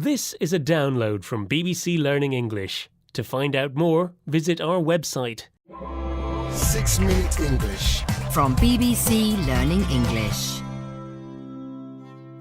This is a download from BBC Learning English. To find out more, visit our website. 6 Minute English. From BBC Learning English.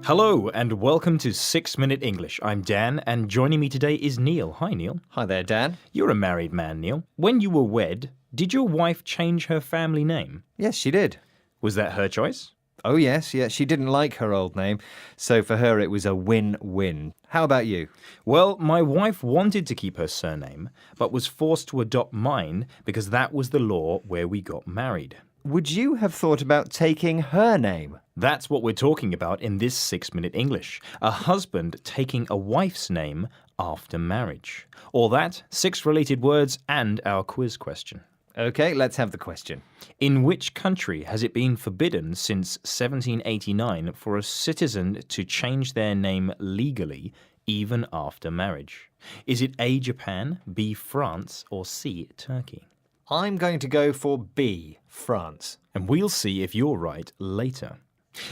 Hello and welcome to 6 Minute English. I'm Dan and joining me today is Neil. Hi Neil. Hi there, Dan. You're a married man, Neil. When you were wed, did your wife change her family name? Yes, she did. Was that her choice? Oh yes, she didn't like her old name, so for her it was a win-win. How about you? Well, my wife wanted to keep her surname, but was forced to adopt mine because that was the law where we got married. Would you have thought about taking her name? That's what we're talking about in this 6 Minute English. A husband taking a wife's name after marriage. All that, 6 related words and our quiz question. Okay, let's have the question. In which country has it been forbidden since 1789 for a citizen to change their name legally even after marriage? Is it A, Japan, B, France, or C, Turkey? I'm going to go for B, France. And we'll see if you're right later.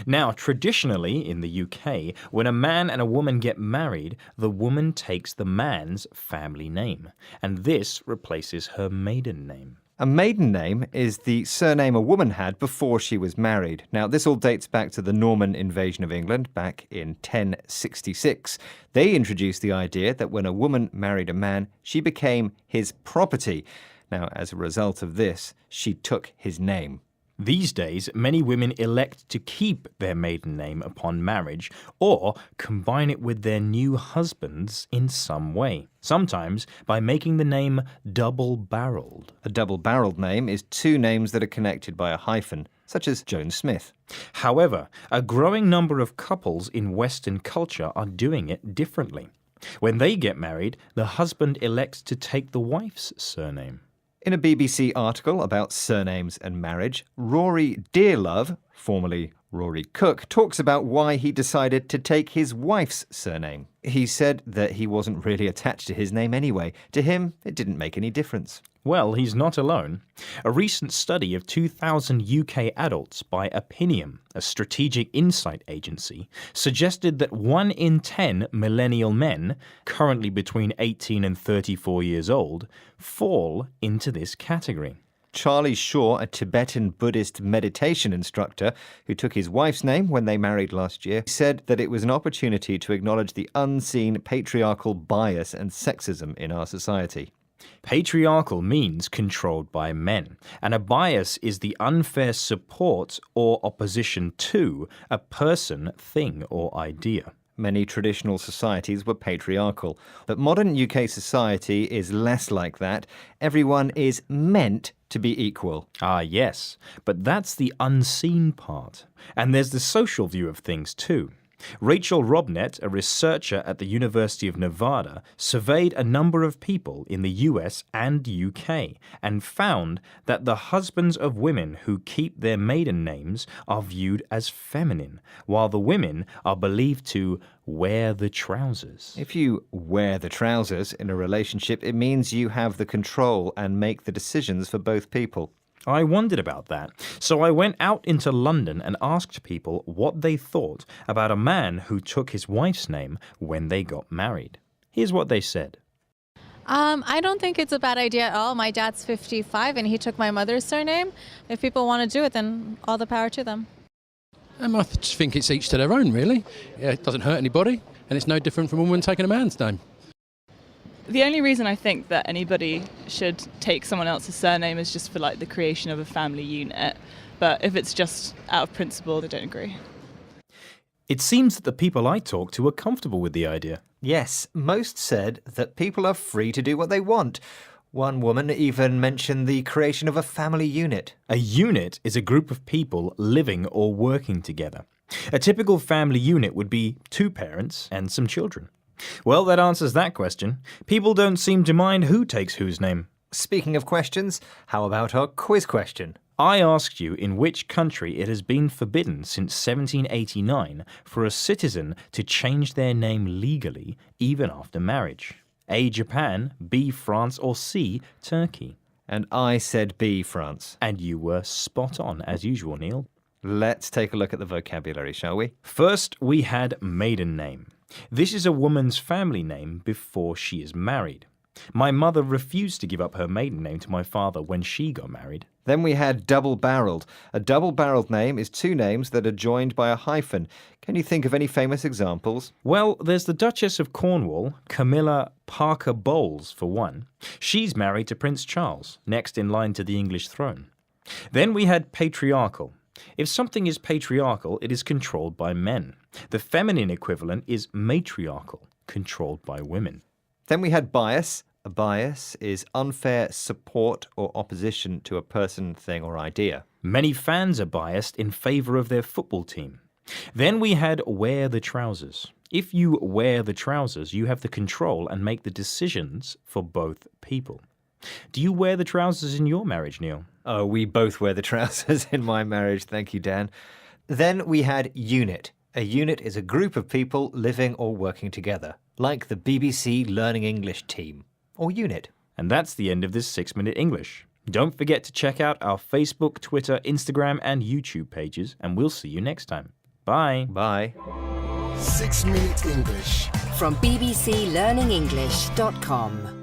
Now, traditionally in the UK, when a man and a woman get married, the woman takes the man's family name, and this replaces her maiden name. A maiden name is the surname a woman had before she was married. Now, this all dates back to the Norman invasion of England back in 1066. They introduced the idea that when a woman married a man, she became his property. Now, as a result of this, she took his name. These days, many women elect to keep their maiden name upon marriage or combine it with their new husband's in some way, sometimes by making the name double-barreled. A double-barreled name is 2 names that are connected by a hyphen, such as Joan Smith. However, a growing number of couples in Western culture are doing it differently. When they get married, the husband elects to take the wife's surname. In a BBC article about surnames and marriage, Rory Dearlove, formerly Rory Cook, talks about why he decided to take his wife's surname. He said that he wasn't really attached to his name anyway. To him, it didn't make any difference. Well, he's not alone. A recent study of 2,000 UK adults by Opinium, a strategic insight agency, suggested that 1 in 10 millennial men, currently between 18 and 34 years old, fall into this category. Charlie Shaw, a Tibetan Buddhist meditation instructor who took his wife's name when they married last year, said that it was an opportunity to acknowledge the unseen patriarchal bias and sexism in our society. Patriarchal means controlled by men, and a bias is the unfair support or opposition to a person, thing, or idea. Many traditional societies were patriarchal, but modern UK society is less like that. Everyone is meant to be equal. Ah, yes, but that's the unseen part. And there's the social view of things too. Rachel Robnett, a researcher at the University of Nevada, surveyed a number of people in the US and UK and found that the husbands of women who keep their maiden names are viewed as feminine, while the women are believed to wear the trousers. If you wear the trousers in a relationship, it means you have the control and make the decisions for both people. I wondered about that, so I went out into London and asked people what they thought about a man who took his wife's name when they got married. Here's what they said. I don't think it's a bad idea at all. My dad's 55 and he took my mother's surname. If people want to do it, then all the power to them. I just think it's each to their own, really. Yeah, it doesn't hurt anybody, and it's no different from a woman taking a man's name. The only reason I think that anybody should take someone else's surname is just for the creation of a family unit. But if it's just out of principle, I don't agree. It seems that the people I talked to are comfortable with the idea. Yes, most said that people are free to do what they want. One woman even mentioned the creation of a family unit. A unit is a group of people living or working together. A typical family unit would be 2 parents and some children. Well, that answers that question. People don't seem to mind who takes whose name. Speaking of questions, how about our quiz question? I asked you in which country it has been forbidden since 1789 for a citizen to change their name legally even after marriage. A, Japan, B, France, or C, Turkey. And I said B, France. And you were spot on, as usual, Neil. Let's take a look at the vocabulary, shall we? First, we had maiden name. This is a woman's family name before she is married. My mother refused to give up her maiden name to my father when she got married. Then we had double-barreled. A double-barreled name is two names that are joined by a hyphen. Can you think of any famous examples? Well, there's the Duchess of Cornwall, Camilla Parker Bowles, for one. She's married to Prince Charles, next in line to the English throne. Then we had patriarchal. If something is patriarchal, it is controlled by men. The feminine equivalent is matriarchal, controlled by women. Then we had bias. A bias is unfair support or opposition to a person, thing, or idea. Many fans are biased in favour of their football team. Then we had wear the trousers. If you wear the trousers, you have the control and make the decisions for both people. Do you wear the trousers in your marriage, Neil? Oh, we both wear the trousers in my marriage, thank you, Dan. Then we had unit. A unit is a group of people living or working together, like the BBC Learning English team, or unit. And that's the end of this 6-Minute English. Don't forget to check out our Facebook, Twitter, Instagram, and YouTube pages, and we'll see you next time. Bye. Bye. 6 Minute English. From bbclearningenglish.com.